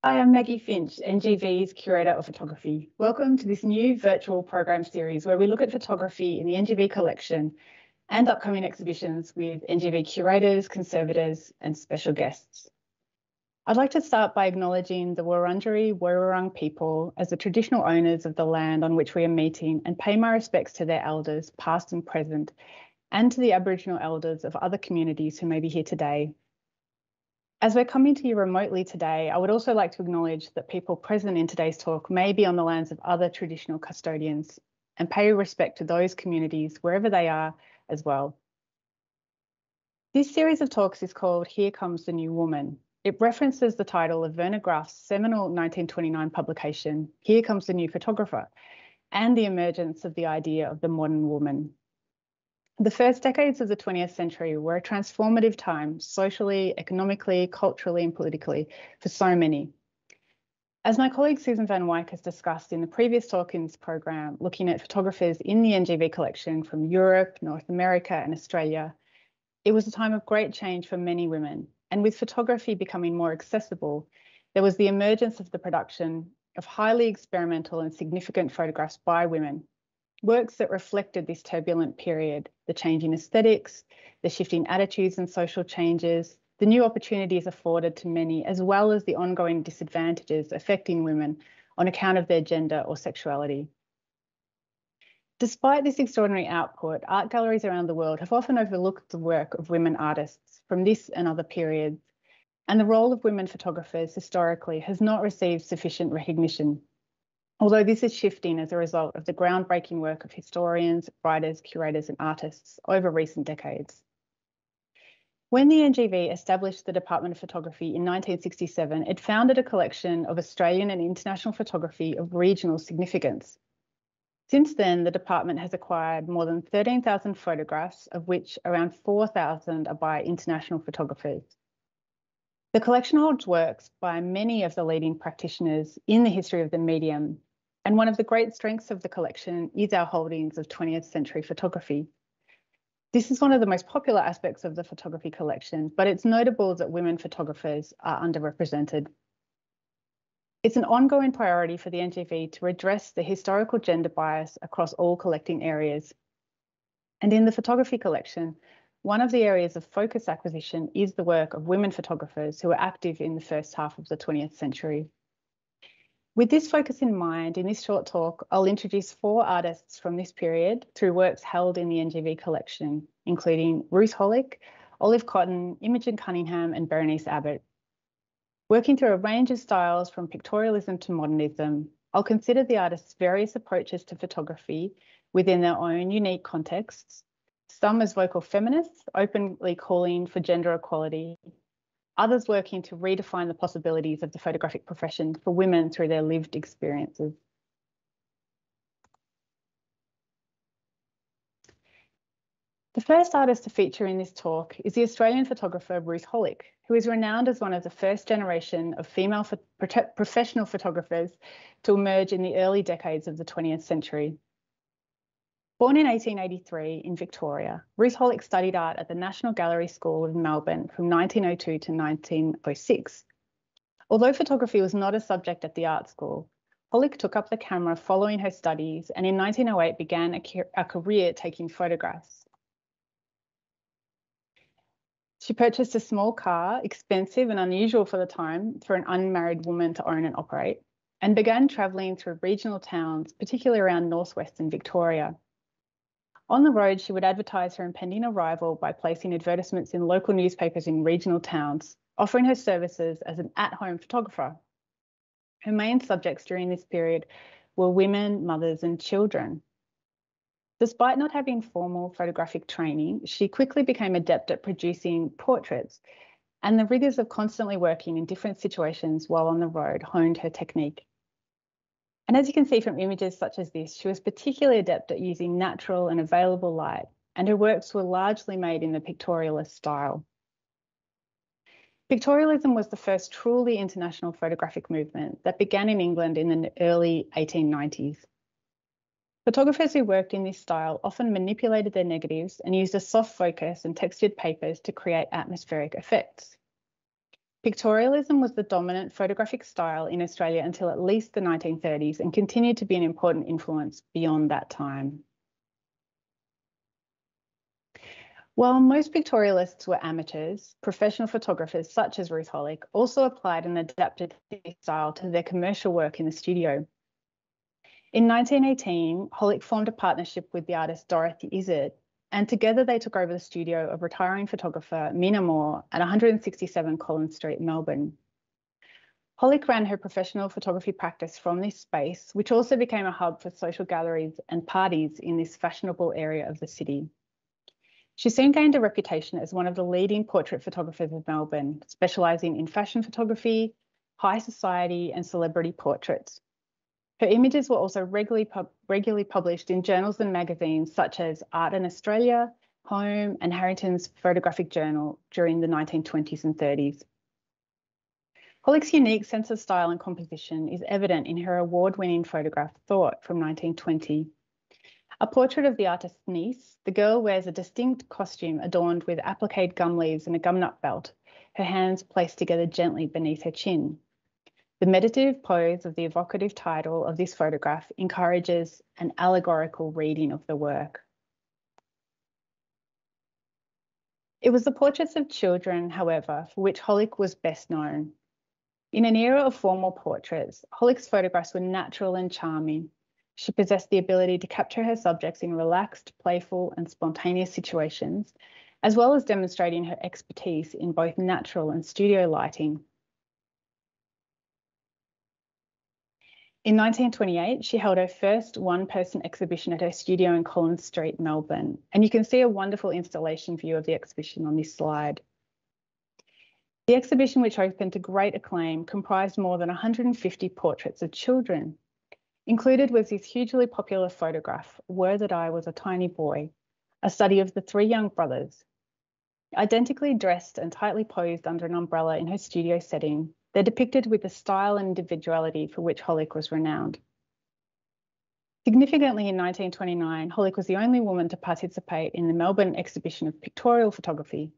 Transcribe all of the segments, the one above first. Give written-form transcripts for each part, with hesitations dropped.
Hi, I'm Maggie Finch, NGV's Curator of Photography. Welcome to this new virtual program series where we look at photography in the NGV collection and upcoming exhibitions with NGV curators, conservators, and special guests. I'd like to start by acknowledging the Wurundjeri Wurrung people as the traditional owners of the land on which we are meeting and pay my respects to their elders, past and present, and to the Aboriginal elders of other communities who may be here today. As we're coming to you remotely today, I would also like to acknowledge that people present in today's talk may be on the lands of other traditional custodians and pay respect to those communities wherever they are as well. This series of talks is called Here Comes the New Woman. It references the title of Werner Graf's seminal 1929 publication, Here Comes the New Photographer, and the emergence of the idea of the modern woman. The first decades of the 20th century were a transformative time, socially, economically, culturally, and politically, for so many. As my colleague Susan Van Wyk has discussed in the previous talk in this program, looking at photographers in the NGV collection from Europe, North America, and Australia, it was a time of great change for many women. And with photography becoming more accessible, there was the emergence of the production of highly experimental and significant photographs by women. Works that reflected this turbulent period, the changing aesthetics, the shifting attitudes and social changes, the new opportunities afforded to many, as well as the ongoing disadvantages affecting women on account of their gender or sexuality. Despite this extraordinary output, art galleries around the world have often overlooked the work of women artists from this and other periods, and the role of women photographers historically has not received sufficient recognition. Although this is shifting as a result of the groundbreaking work of historians, writers, curators, and artists over recent decades. When the NGV established the Department of Photography in 1967, it founded a collection of Australian and international photography of regional significance. Since then, the department has acquired more than 13,000 photographs, of which around 4,000 are by international photographers. The collection holds works by many of the leading practitioners in the history of the medium, and one of the great strengths of the collection is our holdings of 20th century photography. This is one of the most popular aspects of the photography collection, but it's notable that women photographers are underrepresented. It's an ongoing priority for the NGV to redress the historical gender bias across all collecting areas. And in the photography collection, one of the areas of focus acquisition is the work of women photographers who were active in the first half of the 20th century. With this focus in mind, in this short talk, I'll introduce 4 artists from this period through works held in the NGV collection, including Ruth Hollick, Olive Cotton, Imogen Cunningham, and Berenice Abbott. Working through a range of styles from pictorialism to modernism, I'll consider the artists' various approaches to photography within their own unique contexts, some as vocal feminists, openly calling for gender equality, others working to redefine the possibilities of the photographic profession for women through their lived experiences. The first artist to feature in this talk is the Australian photographer Ruth Hollick, who is renowned as one of the first generation of female professional photographers to emerge in the early decades of the 20th century. Born in 1883 in Victoria, Ruth Hollick studied art at the National Gallery School of Melbourne from 1902 to 1906. Although photography was not a subject at the art school, Hollick took up the camera following her studies and in 1908 began a career taking photographs. She purchased a small car, expensive and unusual for the time for an unmarried woman to own and operate, and began travelling through regional towns, particularly around northwestern Victoria. On the road, she would advertise her impending arrival by placing advertisements in local newspapers in regional towns, offering her services as an at-home photographer. Her main subjects during this period were women, mothers, and children. Despite not having formal photographic training, she quickly became adept at producing portraits, and the rigours of constantly working in different situations while on the road honed her technique. And as you can see from images such as this, she was particularly adept at using natural and available light, and her works were largely made in the pictorialist style. Pictorialism was the first truly international photographic movement that began in England in the early 1890s. Photographers who worked in this style often manipulated their negatives and used a soft focus and textured papers to create atmospheric effects. Pictorialism was the dominant photographic style in Australia until at least the 1930s and continued to be an important influence beyond that time. While most pictorialists were amateurs, professional photographers such as Ruth Hollick also applied and adapted this style to their commercial work in the studio. In 1918, Hollick formed a partnership with the artist Dorothy Izard, and together they took over the studio of retiring photographer Mina Moore at 167 Collins Street, Melbourne. Hollick ran her professional photography practice from this space, which also became a hub for social galleries and parties in this fashionable area of the city. She soon gained a reputation as one of the leading portrait photographers of Melbourne, specialising in fashion photography, high society and celebrity portraits. Her images were also regularly published in journals and magazines such as Art in Australia, Home and Harrington's Photographic Journal during the 1920s and 30s. Hollick's unique sense of style and composition is evident in her award-winning photograph Thought from 1920. A portrait of the artist's niece, the girl wears a distinct costume adorned with appliqued gum leaves and a gumnut belt, her hands placed together gently beneath her chin. The meditative pose of the evocative title of this photograph encourages an allegorical reading of the work. It was the portraits of children, however, for which Hollick was best known. In an era of formal portraits, Hollick's photographs were natural and charming. She possessed the ability to capture her subjects in relaxed, playful and spontaneous situations, as well as demonstrating her expertise in both natural and studio lighting. In 1928, she held her first one-person exhibition at her studio in Collins Street, Melbourne, and you can see a wonderful installation view of the exhibition on this slide. The exhibition, which opened to great acclaim, comprised more than 150 portraits of children. Included was this hugely popular photograph, Were That I Was a Tiny Boy, a study of the three young brothers. Identically dressed and tightly posed under an umbrella in her studio setting, they're depicted with the style and individuality for which Hollick was renowned. Significantly, in 1929, Hollick was the only woman to participate in the Melbourne exhibition of pictorial photography.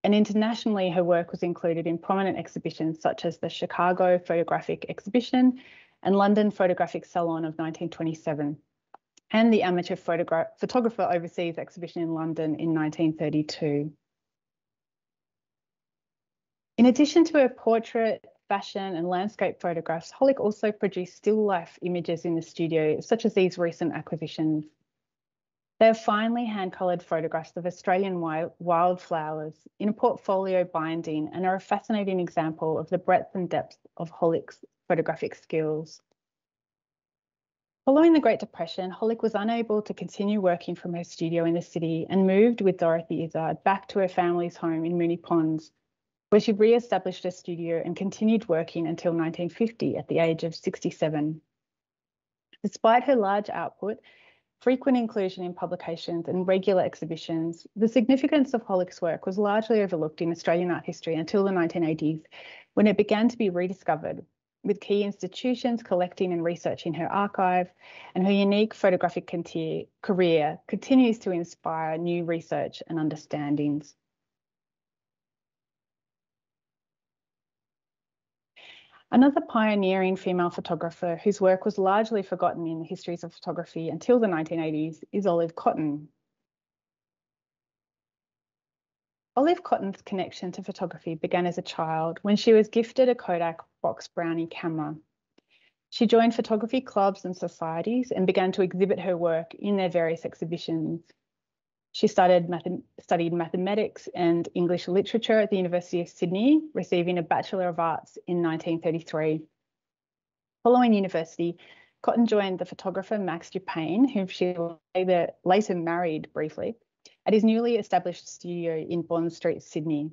And internationally, her work was included in prominent exhibitions such as the Chicago Photographic Exhibition and London Photographic Salon of 1927, and the Amateur Photographer Overseas exhibition in London in 1932. In addition to her portrait, fashion and landscape photographs, Hollick also produced still life images in the studio, such as these recent acquisitions. They are finely hand-coloured photographs of Australian wildflowers in a portfolio binding and are a fascinating example of the breadth and depth of Hollick's photographic skills. Following the Great Depression, Hollick was unable to continue working from her studio in the city and moved with Dorothy Izard back to her family's home in Moonee Ponds, where she re-established a studio and continued working until 1950 at the age of 67. Despite her large output, frequent inclusion in publications and regular exhibitions, the significance of Hollick's work was largely overlooked in Australian art history until the 1980s, when it began to be rediscovered, with key institutions collecting and researching her archive, and her unique photographic career continues to inspire new research and understandings. Another pioneering female photographer whose work was largely forgotten in the histories of photography until the 1980s is Olive Cotton. Olive Cotton's connection to photography began as a child when she was gifted a Kodak Box Brownie camera. She joined photography clubs and societies and began to exhibit her work in their various exhibitions. She studied mathematics and English literature at the University of Sydney, receiving a Bachelor of Arts in 1933. Following university, Cotton joined the photographer Max Dupain, whom she later married briefly, at his newly established studio in Bond Street, Sydney.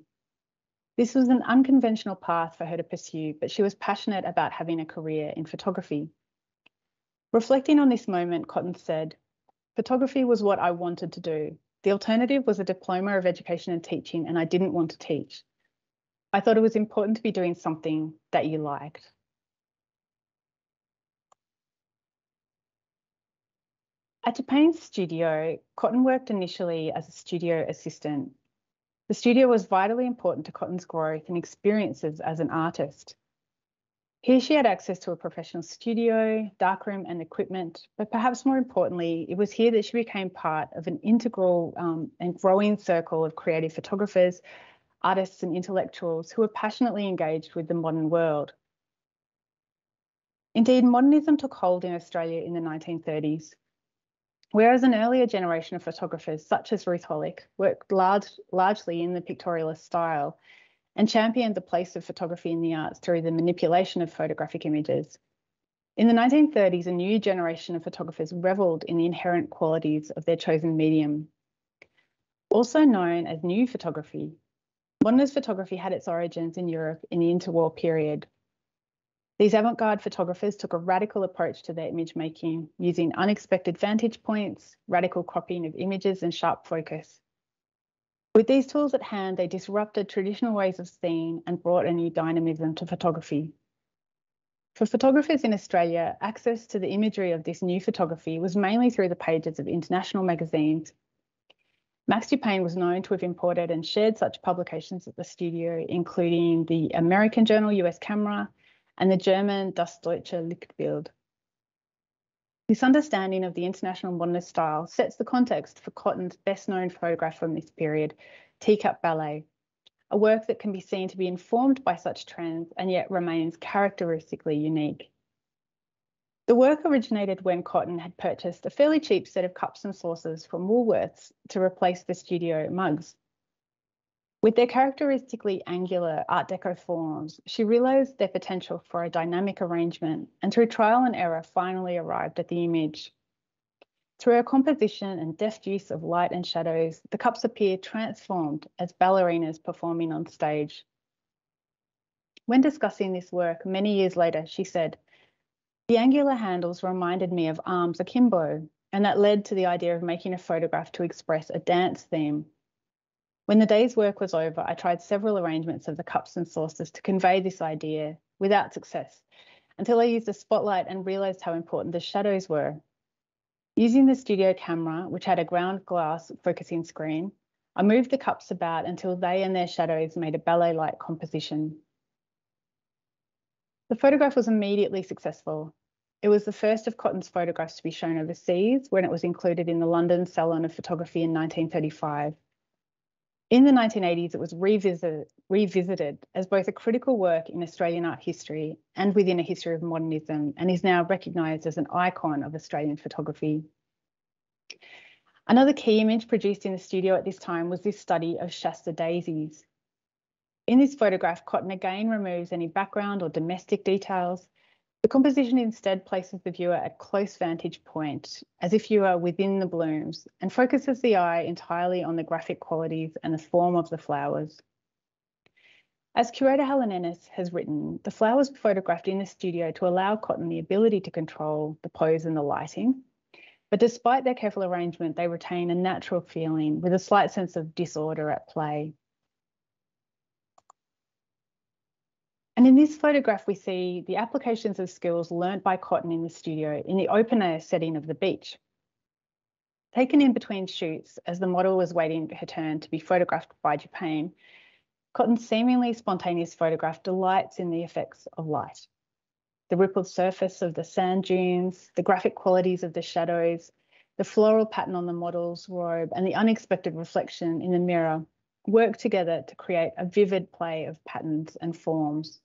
This was an unconventional path for her to pursue, but she was passionate about having a career in photography. Reflecting on this moment, Cotton said, "Photography was what I wanted to do. The alternative was a diploma of education and teaching, and I didn't want to teach. I thought it was important to be doing something that you liked." At Dupain's studio, Cotton worked initially as a studio assistant. The studio was vitally important to Cotton's growth and experiences as an artist. Here she had access to a professional studio, darkroom and equipment, but perhaps more importantly, it was here that she became part of an integral and growing circle of creative photographers, artists and intellectuals who were passionately engaged with the modern world. Indeed, modernism took hold in Australia in the 1930s. Whereas an earlier generation of photographers, such as Ruth Hollick, worked largely in the pictorialist style and championed the place of photography in the arts through the manipulation of photographic images. In the 1930s, a new generation of photographers revelled in the inherent qualities of their chosen medium. Also known as new photography, modernist photography had its origins in Europe in the interwar period. These avant-garde photographers took a radical approach to their image making, using unexpected vantage points, radical cropping of images and sharp focus. With these tools at hand, they disrupted traditional ways of seeing and brought a new dynamism to photography. For photographers in Australia, access to the imagery of this new photography was mainly through the pages of international magazines. Max Dupain was known to have imported and shared such publications at the studio, including the American journal US Camera and the German Das Deutsche Lichtbild. This understanding of the international modernist style sets the context for Cotton's best-known photograph from this period, Teacup Ballet, a work that can be seen to be informed by such trends and yet remains characteristically unique. The work originated when Cotton had purchased a fairly cheap set of cups and saucers from Woolworths to replace the studio mugs. With their characteristically angular Art Deco forms, she realised their potential for a dynamic arrangement and through trial and error finally arrived at the image. Through her composition and deft use of light and shadows, the cups appear transformed as ballerinas performing on stage. When discussing this work many years later, she said, "The angular handles reminded me of arms akimbo, and that led to the idea of making a photograph to express a dance theme. When the day's work was over, I tried several arrangements of the cups and saucers to convey this idea without success, until I used a spotlight and realised how important the shadows were. Using the studio camera, which had a ground glass focusing screen, I moved the cups about until they and their shadows made a ballet-like composition." The photograph was immediately successful. It was the first of Cotton's photographs to be shown overseas when it was included in the London Salon of Photography in 1935. In the 1980s, it was revisited as both a critical work in Australian art history and within a history of modernism, and is now recognised as an icon of Australian photography. Another key image produced in the studio at this time was this study of Shasta daisies. In this photograph, Cotton again removes any background or domestic details. The composition instead places the viewer at close vantage point, as if you are within the blooms, and focuses the eye entirely on the graphic qualities and the form of the flowers. As curator Helen Ennis has written, the flowers were photographed in the studio to allow Cotton the ability to control the pose and the lighting, but despite their careful arrangement, they retain a natural feeling with a slight sense of disorder at play. And in this photograph, we see the applications of skills learnt by Cotton in the studio in the open air setting of the beach. Taken in between shoots as the model was waiting her turn to be photographed by Dupain, Cotton's seemingly spontaneous photograph delights in the effects of light. The rippled surface of the sand dunes, the graphic qualities of the shadows, the floral pattern on the model's robe, and the unexpected reflection in the mirror work together to create a vivid play of patterns and forms.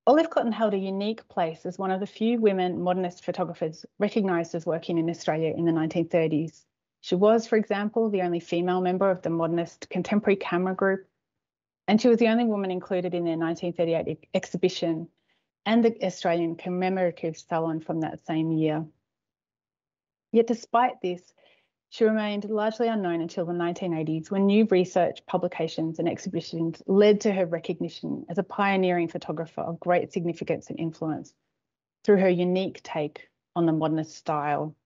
Olive Cotton held a unique place as one of the few women modernist photographers recognised as working in Australia in the 1930s. She was, for example, the only female member of the modernist contemporary camera group, and she was the only woman included in their 1938 exhibition and the Australian commemorative salon from that same year. Yet despite this, she remained largely unknown until the 1980s, when new research, publications and exhibitions led to her recognition as a pioneering photographer of great significance and influence through her unique take on the modernist style.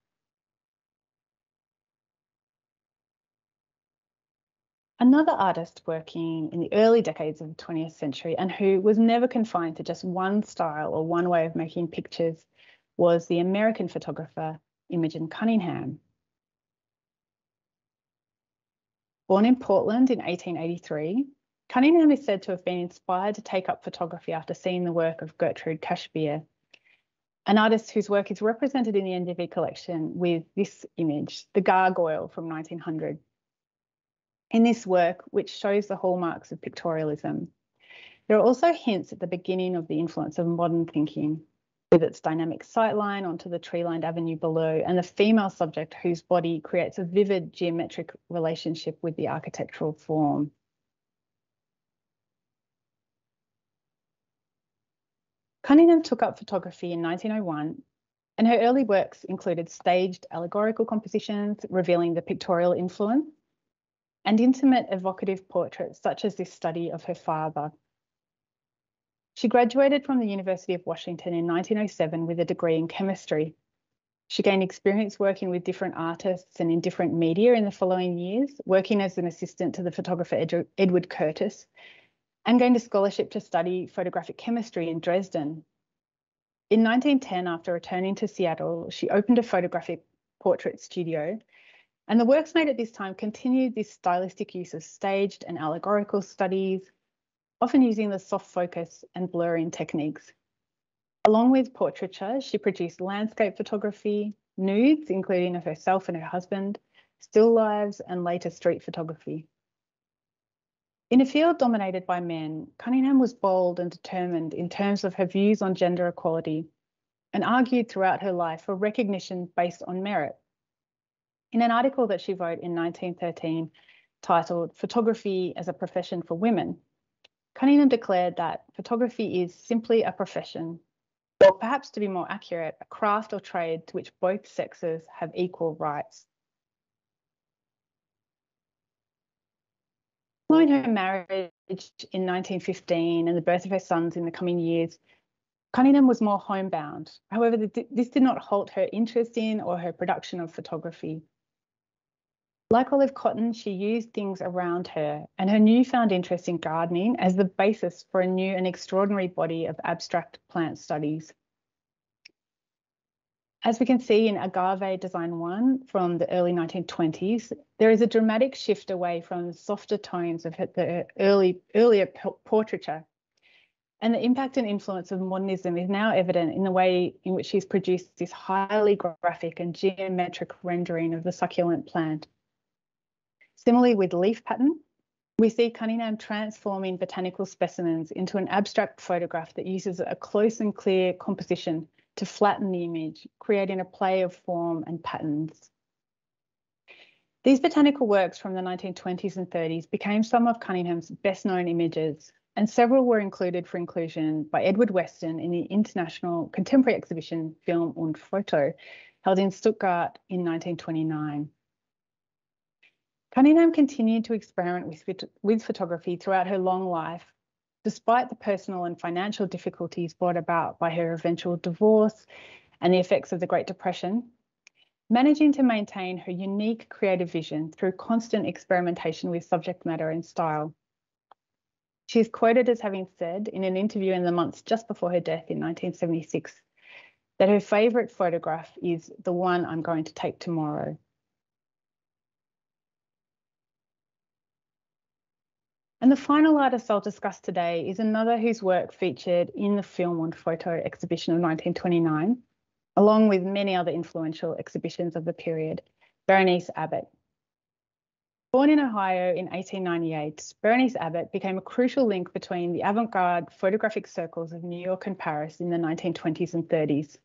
Another artist working in the early decades of the 20th century and who was never confined to just one style or one way of making pictures was the American photographer Imogen Cunningham. Born in Portland in 1883, Cunningham is said to have been inspired to take up photography after seeing the work of Gertrude Kashmir, an artist whose work is represented in the NDV collection with this image, the Gargoyle from 1900. In this work, which shows the hallmarks of pictorialism, there are also hints at the beginning of the influence of modern thinking, with its dynamic sightline onto the tree-lined avenue below and the female subject whose body creates a vivid geometric relationship with the architectural form. Cunningham took up photography in 1901, and her early works included staged allegorical compositions revealing the pictorial influence and intimate evocative portraits such as this study of her father. She graduated from the University of Washington in 1907 with a degree in chemistry. She gained experience working with different artists and in different media in the following years, working as an assistant to the photographer Edward Curtis, and gained a scholarship to study photographic chemistry in Dresden. In 1910, after returning to Seattle, she opened a photographic portrait studio, and the works made at this time continued this stylistic use of staged and allegorical studies, often using the soft focus and blurring techniques. Along with portraiture, she produced landscape photography, nudes, including of herself and her husband, still lives, and later street photography. In a field dominated by men, Cunningham was bold and determined in terms of her views on gender equality and argued throughout her life for recognition based on merit. In an article that she wrote in 1913 titled "Photography as a Profession for Women," Cunningham declared that photography is simply a profession, or perhaps to be more accurate, a craft or trade to which both sexes have equal rights. Following her marriage in 1915 and the birth of her sons in the coming years, Cunningham was more homebound. However, this did not halt her interest in or her production of photography. Like Olive Cotton, she used things around her and her newfound interest in gardening as the basis for a new and extraordinary body of abstract plant studies. As we can see in Agave Design 1 from the early 1920s, there is a dramatic shift away from the softer tones of the earlier portraiture. And the impact and influence of modernism is now evident in the way in which she's produced this highly graphic and geometric rendering of the succulent plant. Similarly with leaf pattern, we see Cunningham transforming botanical specimens into an abstract photograph that uses a close and clear composition to flatten the image, creating a play of form and patterns. These botanical works from the 1920s and 30s became some of Cunningham's best-known images, and several were included for inclusion by Edward Weston in the International Contemporary Exhibition Film und Foto, held in Stuttgart in 1929. Cunningham continued to experiment with photography throughout her long life, despite the personal and financial difficulties brought about by her eventual divorce and the effects of the Great Depression, managing to maintain her unique creative vision through constant experimentation with subject matter and style. She is quoted as having said in an interview in the months just before her death in 1976 that her favourite photograph is the one I'm going to take tomorrow. And the final artist I'll discuss today is another whose work featured in the Film und Foto exhibition of 1929, along with many other influential exhibitions of the period, Berenice Abbott. Born in Ohio in 1898, Berenice Abbott became a crucial link between the avant-garde photographic circles of New York and Paris in the 1920s and 30s.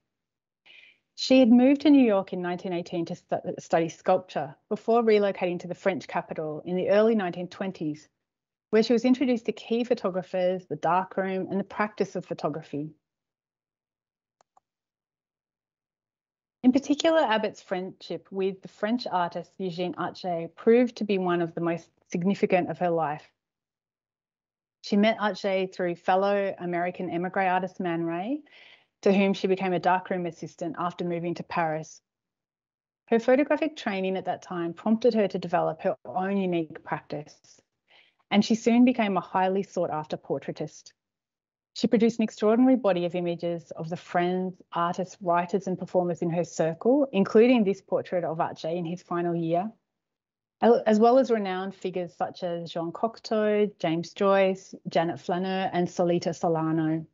She had moved to New York in 1918 to study sculpture before relocating to the French capital in the early 1920s, where she was introduced to key photographers, the darkroom, and the practice of photography. In particular, Abbott's friendship with the French artist Eugène Atget proved to be one of the most significant of her life. She met Atget through fellow American émigré artist Man Ray, to whom she became a darkroom assistant after moving to Paris. Her photographic training at that time prompted her to develop her own unique practice, and she soon became a highly sought-after portraitist. She produced an extraordinary body of images of the friends, artists, writers, and performers in her circle, including this portrait of Atget in his final year. as well as renowned figures such as Jean Cocteau, James Joyce, Janet Flaneur, and Solita Solano.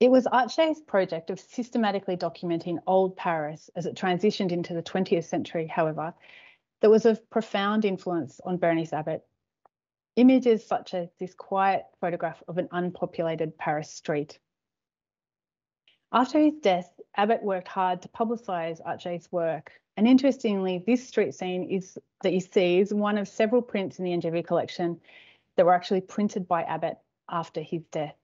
It was Archay's project of systematically documenting old Paris as it transitioned into the 20th century, however, that was of profound influence on Berenice Abbott. Images such as this quiet photograph of an unpopulated Paris street. After his death, Abbott worked hard to publicise Archay's work. And interestingly, this street scene that you see is one of several prints in the NGV collection that were actually printed by Abbott after his death.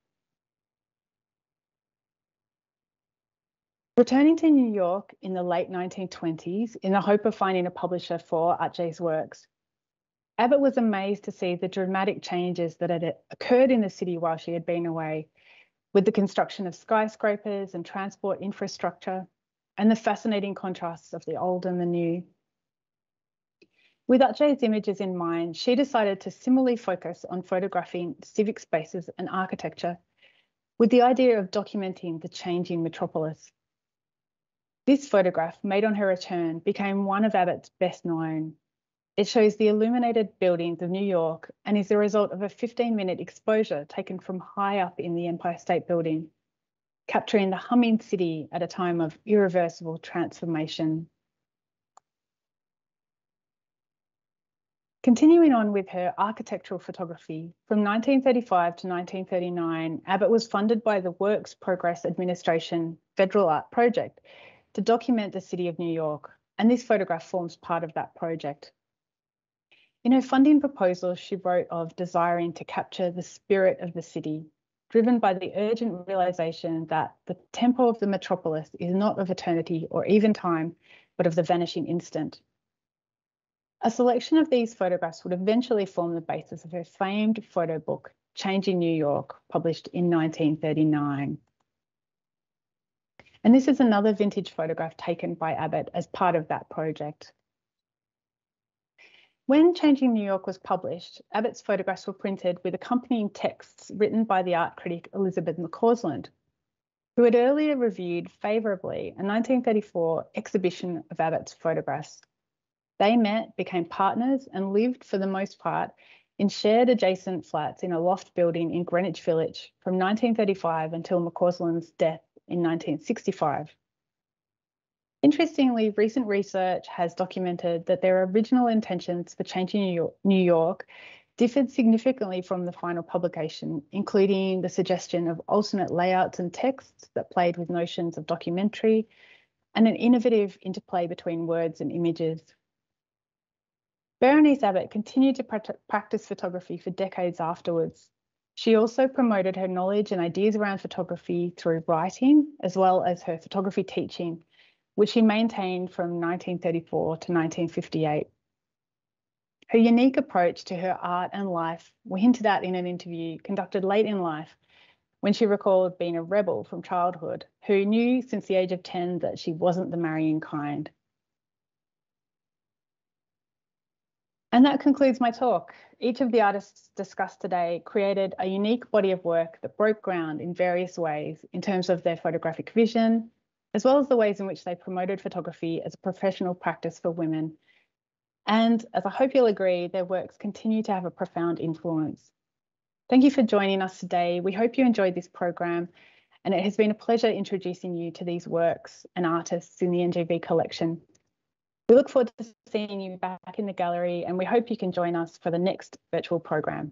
Returning to New York in the late 1920s in the hope of finding a publisher for Archay's works, Abbott was amazed to see the dramatic changes that had occurred in the city while she had been away, with the construction of skyscrapers and transport infrastructure, and the fascinating contrasts of the old and the new. With Archay's images in mind, she decided to similarly focus on photographing civic spaces and architecture, with the idea of documenting the changing metropolis. This photograph, made on her return, became one of Abbott's best known. It shows the illuminated buildings of New York and is the result of a 15-minute exposure taken from high up in the Empire State Building, capturing the humming city at a time of irreversible transformation. Continuing on with her architectural photography, from 1935 to 1939, Abbott was funded by the Works Progress Administration Federal Art Project to document the city of New York, and this photograph forms part of that project. In her funding proposal, she wrote of desiring to capture the spirit of the city, driven by the urgent realization that the tempo of the metropolis is not of eternity or even time, but of the vanishing instant. A selection of these photographs would eventually form the basis of her famed photo book, Changing New York, published in 1939. And this is another vintage photograph taken by Abbott as part of that project. When Changing New York was published, Abbott's photographs were printed with accompanying texts written by the art critic Elizabeth McCausland, who had earlier reviewed favourably a 1934 exhibition of Abbott's photographs. They met, became partners, and lived, for the most part, in shared adjacent flats in a loft building in Greenwich Village from 1935 until McCausland's death in 1965. Interestingly, recent research has documented that their original intentions for Changing New York differed significantly from the final publication, including the suggestion of alternate layouts and texts that played with notions of documentary and an innovative interplay between words and images. Berenice Abbott continued to practice photography for decades afterwards. She also promoted her knowledge and ideas around photography through writing, as well as her photography teaching, which she maintained from 1934 to 1958. Her unique approach to her art and life were hinted at in an interview conducted late in life, when she recalled being a rebel from childhood, who knew since the age of 10 that she wasn't the marrying kind. And that concludes my talk. Each of the artists discussed today created a unique body of work that broke ground in various ways in terms of their photographic vision, as well as the ways in which they promoted photography as a professional practice for women. And as I hope you'll agree, their works continue to have a profound influence. Thank you for joining us today. We hope you enjoyed this program, and it has been a pleasure introducing you to these works and artists in the NGV collection. We look forward to seeing you back in the gallery, and we hope you can join us for the next virtual program.